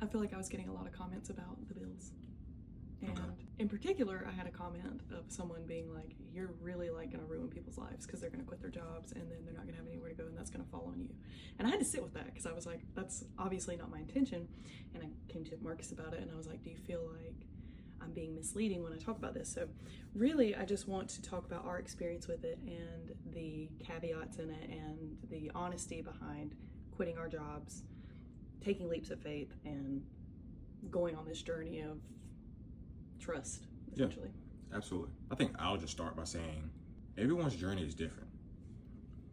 I feel like I was getting a lot of comments about the bills. And Okay. in particular, I had a comment of someone being like, you're really like going to ruin people's lives because they're going to quit their jobs and then they're not going to have anywhere to go and that's going to fall on you. And I had to sit with that because I was like, that's obviously not my intention. And I came to Marcus about it and I was like, do you feel like I'm being misleading when I talk about this? So really, I just want to talk about our experience with it and the caveats in it and the honesty behind quitting our jobs, taking leaps of faith, and going on this journey of trust, essentially. Yeah, absolutely. I think I'll just start by saying everyone's journey is different.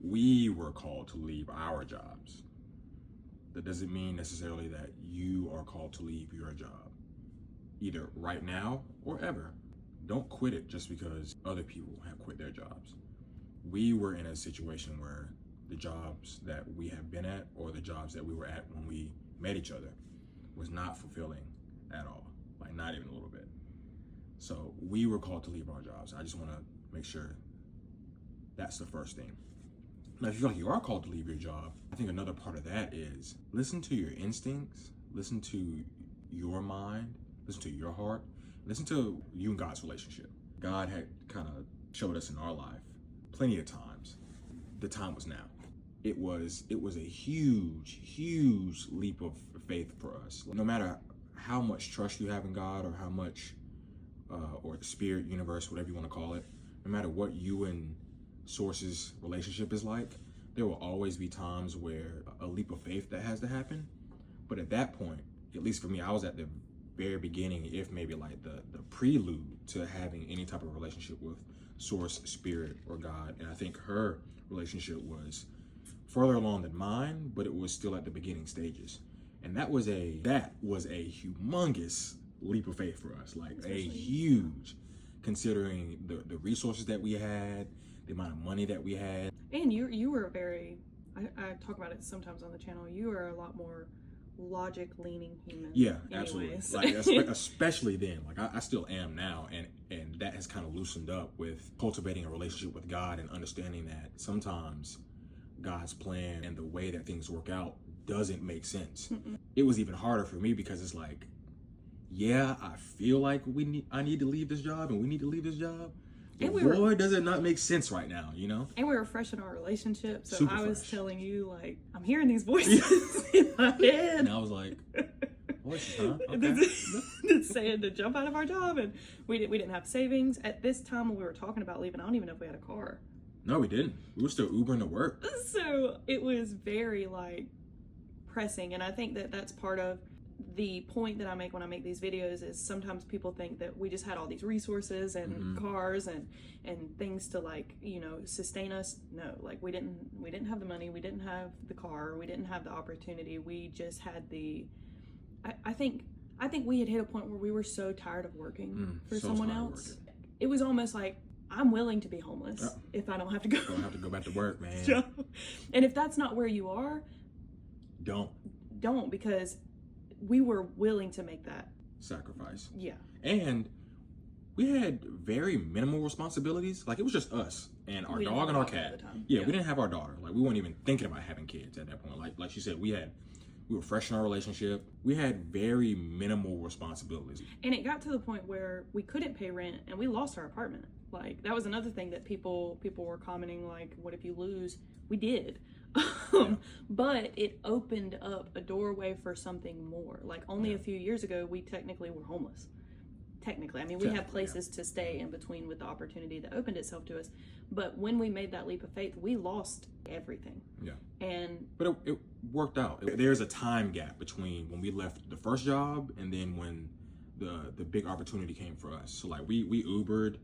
We were called to leave our jobs. That doesn't mean necessarily that you are called to leave your job, either right now or ever. Don't quit it just because other people have quit their jobs. We were in a situation where the jobs that we have been at or the jobs that we were at when we met each other was not fulfilling at all, like not even a little bit. So we were called to leave our jobs. I just want to make sure that's the first thing. Now, if you feel like you are called to leave your job, I think another part of that is listen to your instincts, listen to your mind, listen to your heart, listen to you and God's relationship. God had kind of showed us in our life plenty of times. The time was now. It was a huge leap of faith for us. No matter how much trust you have in God or how much or spirit, universe, whatever you want to call it, no matter what you and Source's relationship is like, there will always be times where a leap of faith that has to happen. But at that point, at least for me, I was at the very beginning, if maybe like the prelude to having any type of relationship with Source, Spirit, or God. And I think her relationship was further along than mine, but it was still at the beginning stages. And that was a humongous leap of faith for us, like a huge, considering the resources that we had, the amount of money that we had. And you were very, I talk about it sometimes on the channel, you are a lot more logic leaning human. Yeah, anyways. absolutely. Like especially then, like I still am now, and that has kind of loosened up with cultivating a relationship with God and understanding that sometimes God's plan and the way that things work out doesn't make sense. It was even harder for me because it's like, yeah, I feel like I need to leave this job and we need to leave this job. But boy, does it not make sense right now, you know? And we were fresh in our relationship, so Super I was fresh. telling you, like, I'm hearing these voices in my head. And I was like, voices, huh? Okay. It's saying to jump out of our job, and we didn't have savings. At this time when we were talking about leaving, I don't even know if we had a car. No, we didn't. We were still Ubering to work. So it was very, like, pressing, and I think that that's part of the point that I make when I make these videos is sometimes people think that we just had all these resources and cars and things to, like, you know, sustain us. No, like we didn't have the money, we didn't have the car, we didn't have the opportunity. We just had I think we had hit a point where we were so tired of working for someone else. It was almost like, I'm willing to be homeless if I don't have to go. Don't have to go back to work, man. And if that's not where you are, don't, because we were willing to make that sacrifice. Yeah. And we had very minimal responsibilities. Like, it was just us and our dog and our cat. Yeah, we didn't have our daughter. Like, we weren't even thinking about having kids at that point. Like she said, we were fresh in our relationship. We had very minimal responsibilities. And it got to the point where we couldn't pay rent and we lost our apartment. Like, that was another thing that people were commenting, like, what if you lose? We did. But it opened up a doorway for something more. Like, only a few years ago, we technically were homeless. Technically. I mean, we had places to stay in between with the opportunity that opened itself to us. But when we made that leap of faith, we lost everything. Yeah. But it worked out. There's a time gap between when we left the first job and then when the big opportunity came for us. So, like, we Ubered.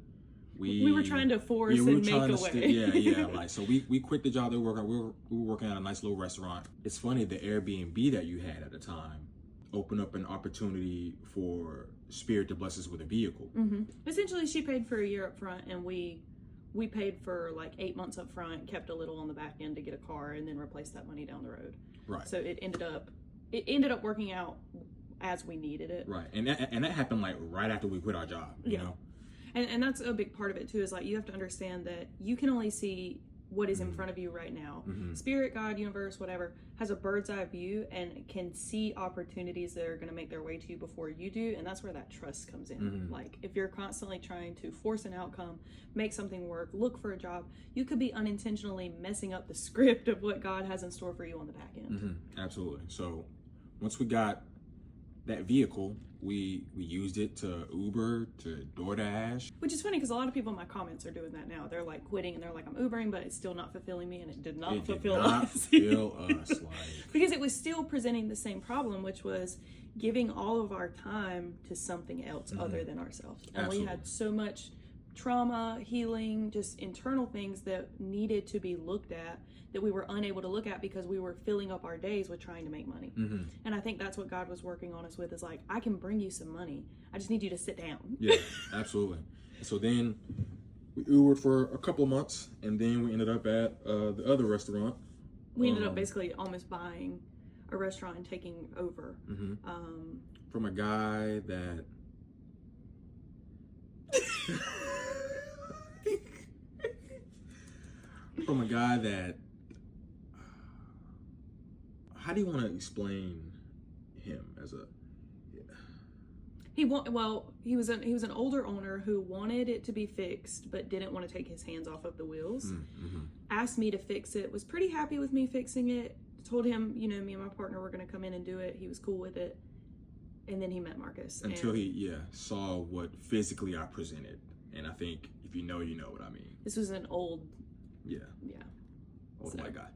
We were trying to force and make a way. Like, so we quit the job that we were working at a nice little restaurant. It's funny, the Airbnb that you had at the time opened up an opportunity for Spirit to bless us with a vehicle. Essentially, she paid for a year up front, and we paid for like 8 months up front, kept a little on the back end to get a car, and then replaced that money down the road. Right. So it ended up working out as we needed it. Right. And that happened like right after we quit our job, you know? And that's a big part of it too, is like, you have to understand that you can only see what is in front of you right now. Spirit, God, universe, whatever, has a bird's eye view and can see opportunities that are going to make their way to you before you do. And that's where that trust comes in. Like, if you're constantly trying to force an outcome, make something work, look for a job, you could be unintentionally messing up the script of what God has in store for you on the back end. Absolutely. So once we got that vehicle, we used it to Uber, to DoorDash. Which is funny because a lot of people in my comments are doing that now. They're like quitting and they're like, I'm Ubering, but it's still not fulfilling me, and it did not fulfill us. Because it was still presenting the same problem, which was giving all of our time to something else other than ourselves. And we had so much trauma, healing, just internal things that needed to be looked at that we were unable to look at because we were filling up our days with trying to make money. And I think that's what God was working on us with, is like, I can bring you some money. I just need you to sit down. Yeah, absolutely. So then we Ubered for a couple of months, and then we ended up at the other restaurant. We ended up basically almost buying a restaurant and taking over. From a guy that... From a guy that... How do you want to explain him as a... He was an older owner who wanted it to be fixed but didn't want to take his hands off of the wheels. Asked me to fix it, was pretty happy with me fixing it, told him, you know, me and my partner were going to come in and do it. He was cool with it. And then he met Marcus. Until he saw what physically I presented. And I think if you know what I mean. This was an old... Old white guy.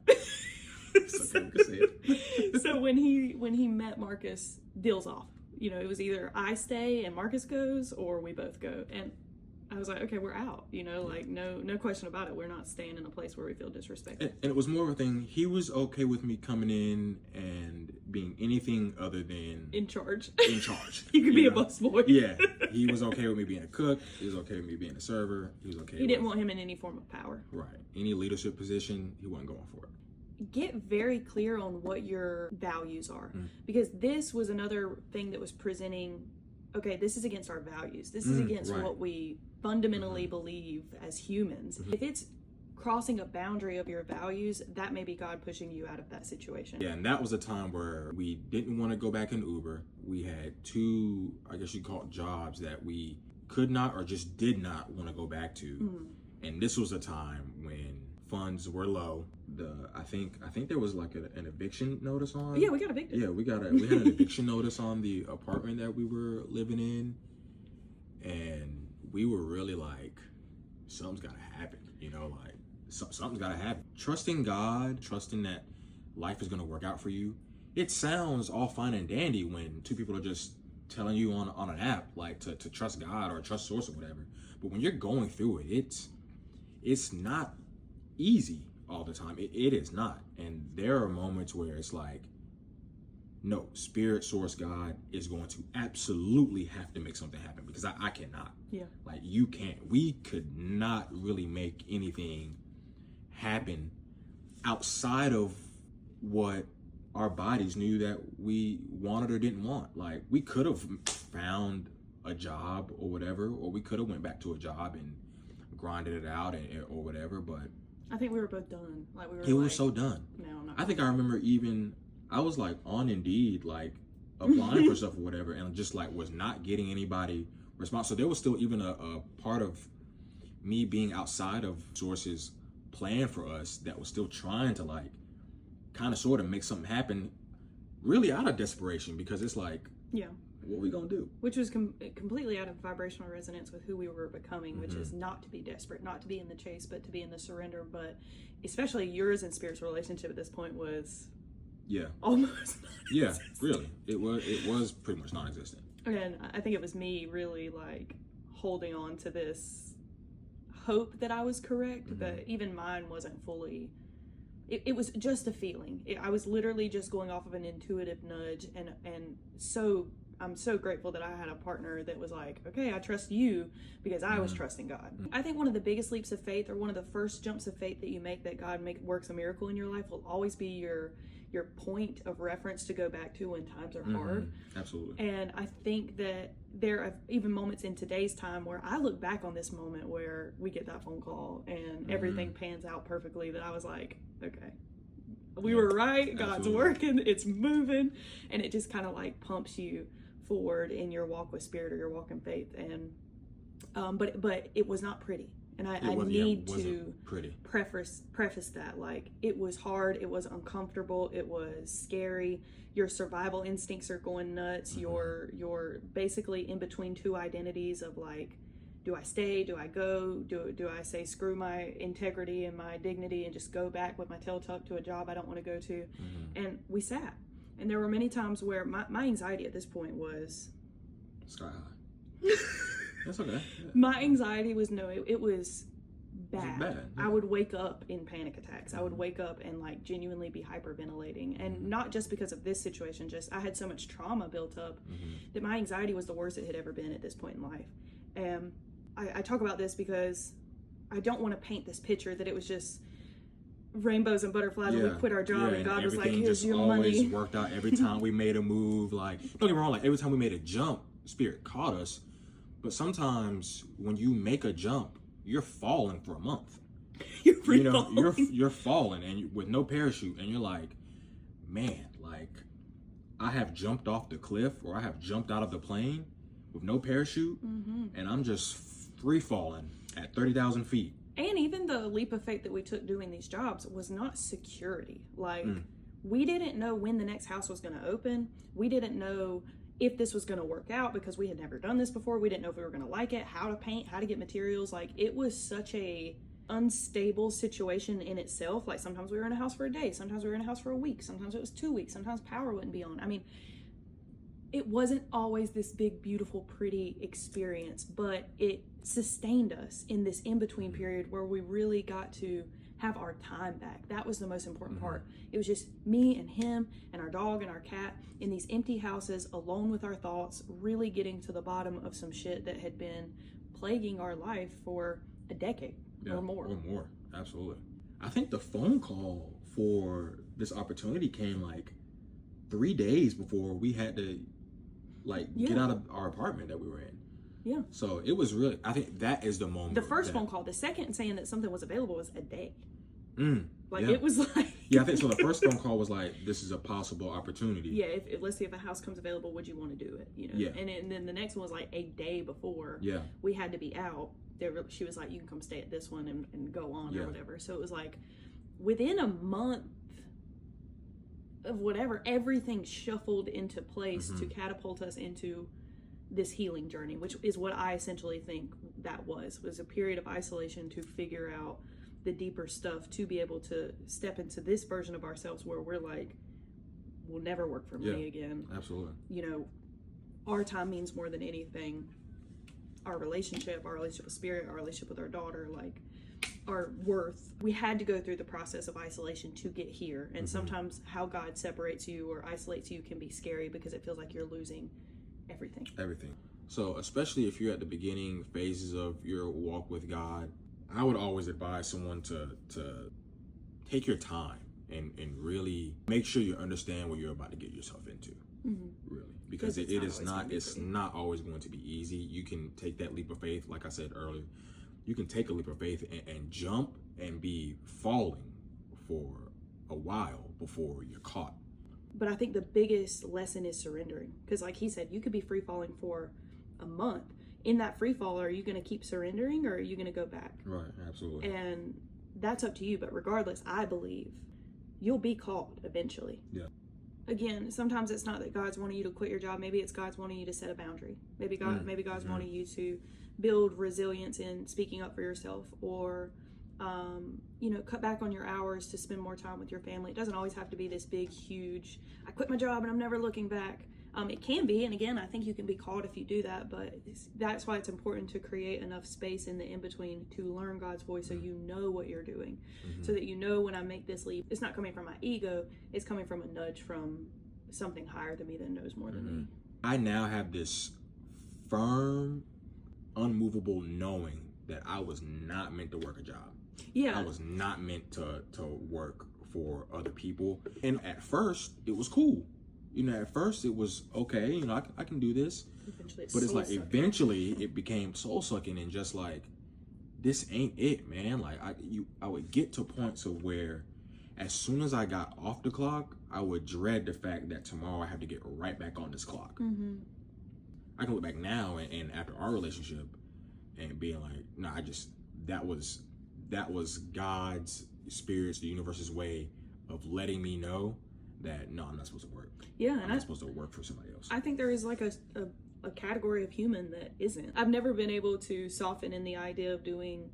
So when he met Marcus, deals off. You know, it was either I stay and Marcus goes, or we both go. And I was like, okay, we're out. You know, like no question about it. We're not staying in a place where we feel disrespected. And it was more of a thing. He was okay with me coming in and being anything other than in charge. You could be a busboy. Yeah, he was okay with me being a cook. He was okay with me being a server. He was okay. He didn't want him in any form of power. Right. Any leadership position, he wasn't going for it. Get very clear on what your values are, because this was another thing that was presenting, okay, this is against our values. This is against what we fundamentally believe as humans. If it's crossing a boundary of your values, that may be God pushing you out of that situation. Yeah, and that was a time where we didn't want to go back in Uber. We had two, I guess you'd call it, jobs that we could not or just did not want to go back to. And this was a time when funds were low. I think there was like an eviction notice on. Yeah, we got evicted. Yeah, we had an eviction notice on the apartment that we were living in, and we were really like, something's got to happen. You know, like something's got to happen. Trusting God, trusting that life is going to work out for you. It sounds all fine and dandy when two people are just telling you on an app like to trust God or trust Source or whatever. But when you're going through it, it's not easy all the time. It is not. And there are moments where it's like, no, Spirit, Source, God is going to absolutely have to make something happen, because I cannot. Yeah. Like, you can't. We could not really make anything happen outside of what our bodies knew that we wanted or didn't want. Like, we could have found a job or whatever, or we could have went back to a job and grinded it out or whatever, but I think we were both done. Like, we were so done. No, I'm not. I think I remember I was like on Indeed, like applying for stuff or whatever, and just like was not getting anybody response. So there was still even a part of me being outside of Source's plan for us that was still trying to like kind of sort of make something happen, really out of desperation, because it's like, what are we gonna do? Which was completely out of vibrational resonance with who we were becoming, which is not to be desperate, not to be in the chase, but to be in the surrender. But especially yours and Spirit's relationship at this point was almost really, it was pretty much non-existent. And I think it was me really like holding on to this hope that I was correct, but even mine wasn't fully. It was just a feeling. I was literally just going off of an intuitive nudge, and so I'm so grateful that I had a partner that was like, okay, I trust you, because I was trusting God. I think one of the biggest leaps of faith, or one of the first jumps of faith that you make that God works a miracle in your life, will always be your your point of reference to go back to when times are hard. Absolutely. And I think that there are even moments in today's time where I look back on this moment where we get that phone call and everything pans out perfectly, that I was like, okay, we were right. God's working, it's moving, and it just kind of like pumps you forward in your walk with spirit or your walk in faith. And but it was not pretty. And I need to preface that, like, it was hard, it was uncomfortable, it was scary. Your survival instincts are going nuts. You're basically in between two identities of like, do I stay? Do I go? Do I say screw my integrity and my dignity and just go back with my tail tucked to a job I don't want to go to? And we sat. And there were many times where my anxiety at this point was sky high. That's okay. Yeah. My anxiety was it was bad. Yeah. I would wake up in panic attacks. I would wake up and like genuinely be hyperventilating, and not just because of this situation, just I had so much trauma built up that my anxiety was the worst it had ever been at this point in life. And I talk about this because I don't want to paint this picture that it was just rainbows and butterflies and we quit our job and God was like, here's your money. Everything just worked out every time we made a move. Like, don't get me wrong, like every time we made a jump, Spirit caught us. But sometimes when you make a jump, you're falling for a month. You're falling and with no parachute, and you're like, man, like I have jumped off the cliff or I have jumped out of the plane with no parachute, and I'm just free falling at 30,000 feet. And even the leap of faith that we took doing these jobs was not security. Like we didn't know when the next house was going to open. We didn't know if this was going to work out because we had never done this before. We didn't know if we were going to like it, how to paint, how to get materials. Like, it was such a unstable situation in itself. Like, sometimes we were in a house for a day, sometimes we were in a house for a week, sometimes it was 2 weeks, sometimes power wouldn't be on. I mean, it wasn't always this big, beautiful, pretty experience, but it sustained us in this in-between period where we really got to have our time back. That was the most important part. It was just me and him and our dog and our cat in these empty houses, alone with our thoughts, really getting to the bottom of some shit that had been plaguing our life for a decade or more. Absolutely. I think the phone call for this opportunity came like 3 days before we had to get out of our apartment that we were in. Yeah. So it was really, I think that is the moment. The first phone call, the second saying that something was available was a day. It was like... I think so. The first phone call was like, this is a possible opportunity. Yeah, if let's see if a house comes available, would you want to do it? You know? Yeah. And then the next one was like a day before we had to be out. She was like, you can come stay at this one and go on or whatever. So it was like, within a month of whatever, everything shuffled into place to catapult us into this healing journey, which is what I essentially think that was a period of isolation to figure out the deeper stuff, to be able to step into this version of ourselves where we're like, we'll never work for money again. Absolutely. You know, our time means more than anything. Our relationship with spirit, our relationship with our daughter, like our worth. We had to go through the process of isolation to get here. And sometimes how God separates you or isolates you can be scary because it feels like you're losing everything. So especially if you're at the beginning phases of your walk with God, I would always advise someone to take your time and really make sure you understand what you're about to get yourself into. Really, because it's not always going to be easy. You can take that leap of faith, like I said earlier. You can take a leap of faith and jump and be falling for a while before you're caught. But I think the biggest lesson is surrendering. Because like he said, you could be free falling for a month. In that free fall, are you going to keep surrendering or are you going to go back? Right, absolutely. And that's up to you. But regardless, I believe you'll be called eventually. Yeah. Again, sometimes it's not that God's wanting you to quit your job. Maybe it's God's wanting you to set a boundary. Maybe God's wanting you to build resilience in speaking up for yourself, or cut back on your hours to spend more time with your family. It doesn't always have to be this big, huge, I quit my job and I'm never looking back. It can be, and again, I think you can be called if you do that, but that's why it's important to create enough space in the in-between to learn God's voice so you know what you're doing, so that you know when I make this leap, it's not coming from my ego, it's coming from a nudge from something higher than me that knows more than me. I now have this firm, unmovable knowing that I was not meant to work a job. Yeah. I was not meant to work for other people. And at first, it was cool. You know, at first it was okay. You know, I can do this. But it's like eventually it became soul sucking and just like, this ain't it, man. Like I would get to points of where as soon as I got off the clock, I would dread the fact that tomorrow I have to get right back on this clock. Mm-hmm. I can look back now and after our relationship and being like, no, that was God's, spirits, the universe's way of letting me know that no, I'm not supposed to work. Yeah, I'm not supposed to work for somebody else. I think there is like a category of human that isn't. I've never been able to soften in the idea of doing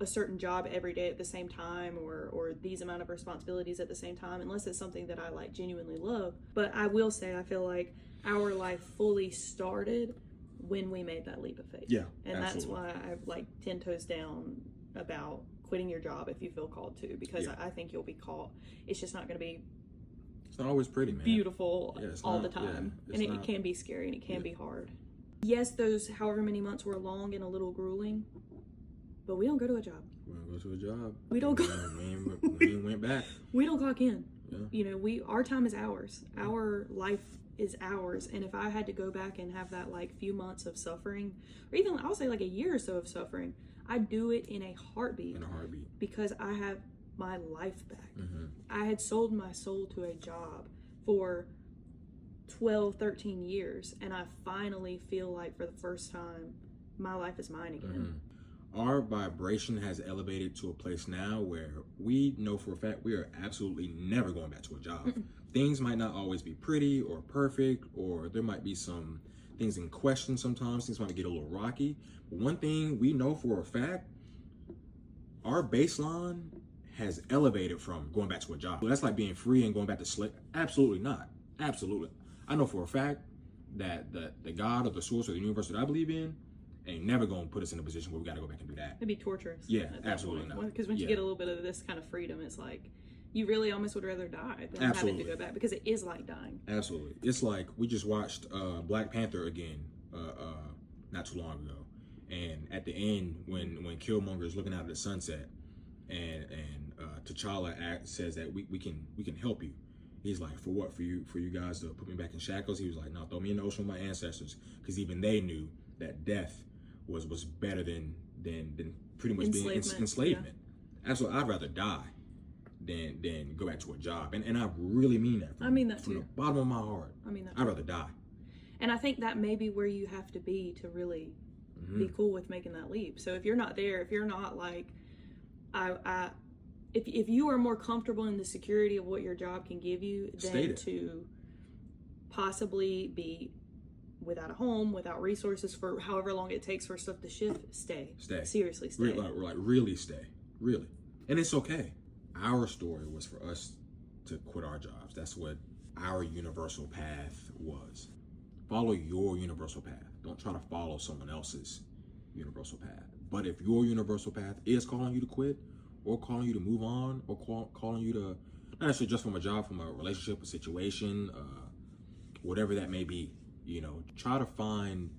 a certain job every day at the same time or these amount of responsibilities at the same time, unless it's something that I like genuinely love. But I will say, I feel like our life fully started when we made that leap of faith. Yeah, and absolutely. That's why I like 10 toes down about quitting your job if you feel called to, because I think you'll be called. It's just not going to be. It's not always pretty, man. Beautiful all the time, and it can be scary and it can be hard. Yes, those however many months were long and a little grueling, but we don't go to a job. We don't go to a job. We don't go. We went back. We don't clock in. Yeah. You know, our time is ours. Our life is ours. And if I had to go back and have that like few months of suffering, or even I'll say like a year or so of suffering, I'd do it in a heartbeat. Because I have my life back. Mm-hmm. I had sold my soul to a job for 12, 13 years, and I finally feel like for the first time, my life is mine again. Mm-hmm. Our vibration has elevated to a place now where we know for a fact we are absolutely never going back to a job. Mm-mm. Things might not always be pretty or perfect, or there might be some things in question sometimes. Things might get a little rocky. But one thing we know for a fact, our baseline has elevated from going back to a job. That's like being free and going back to slave. Absolutely not. Absolutely. I know for a fact that the God or the source or the universe that I believe in ain't never going to put us in a position where we got to go back and do that. It'd be torturous. Yeah, absolutely not. Because once you get a little bit of this kind of freedom, it's like you really almost would rather die than having to go back, because it is like dying. Absolutely. It's like we just watched Black Panther again not too long ago. And at the end, when Killmonger is looking out at the sunset and T'Challa says that we can help you. He's like, for what? For you guys to put me back in shackles? He was like, no, throw me in the ocean with my ancestors, because even they knew that death was better than pretty much being enslavement. Yeah. Absolutely, I'd rather die than go back to a job, and I really mean that. I mean that from too. the bottom of my heart. I mean that. I'd rather die. And I think that may be where you have to be to really be cool with making that leap. So if you're not there, if you're not like, if you are more comfortable in the security of what your job can give you than to possibly be without a home, without resources for however long it takes for stuff to shift, stay. Seriously, stay. Really stay. Really. And it's okay. Our story was for us to quit our jobs. That's what our universal path was. Follow your universal path. Don't try to follow someone else's universal path. But if your universal path is calling you to quit, or calling you to move on, or calling you to, not necessarily just from a job, from a relationship, a situation, whatever that may be, you know, try to find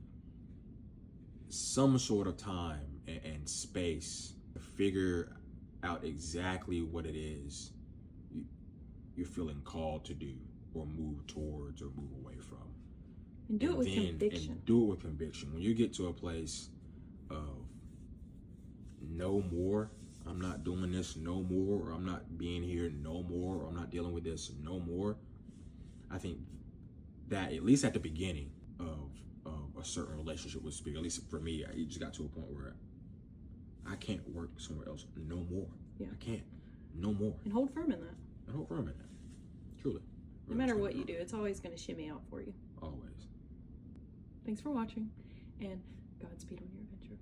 some sort of time and space to figure out exactly what it is you're feeling called to do, or move towards, or move away from. And do it with conviction. And do it with conviction. When you get to a place of no more, I'm not doing this no more, or I'm not being here no more, or I'm not dealing with this no more, I think that at least at the beginning of a certain relationship with spirit, at least for me, I just got to a point where I can't work somewhere else no more. Yeah. I can't. No more. And hold firm in that. Truly. No matter what you do, it's always going to shimmy out for you. Always. Thanks for watching, and Godspeed on your adventure.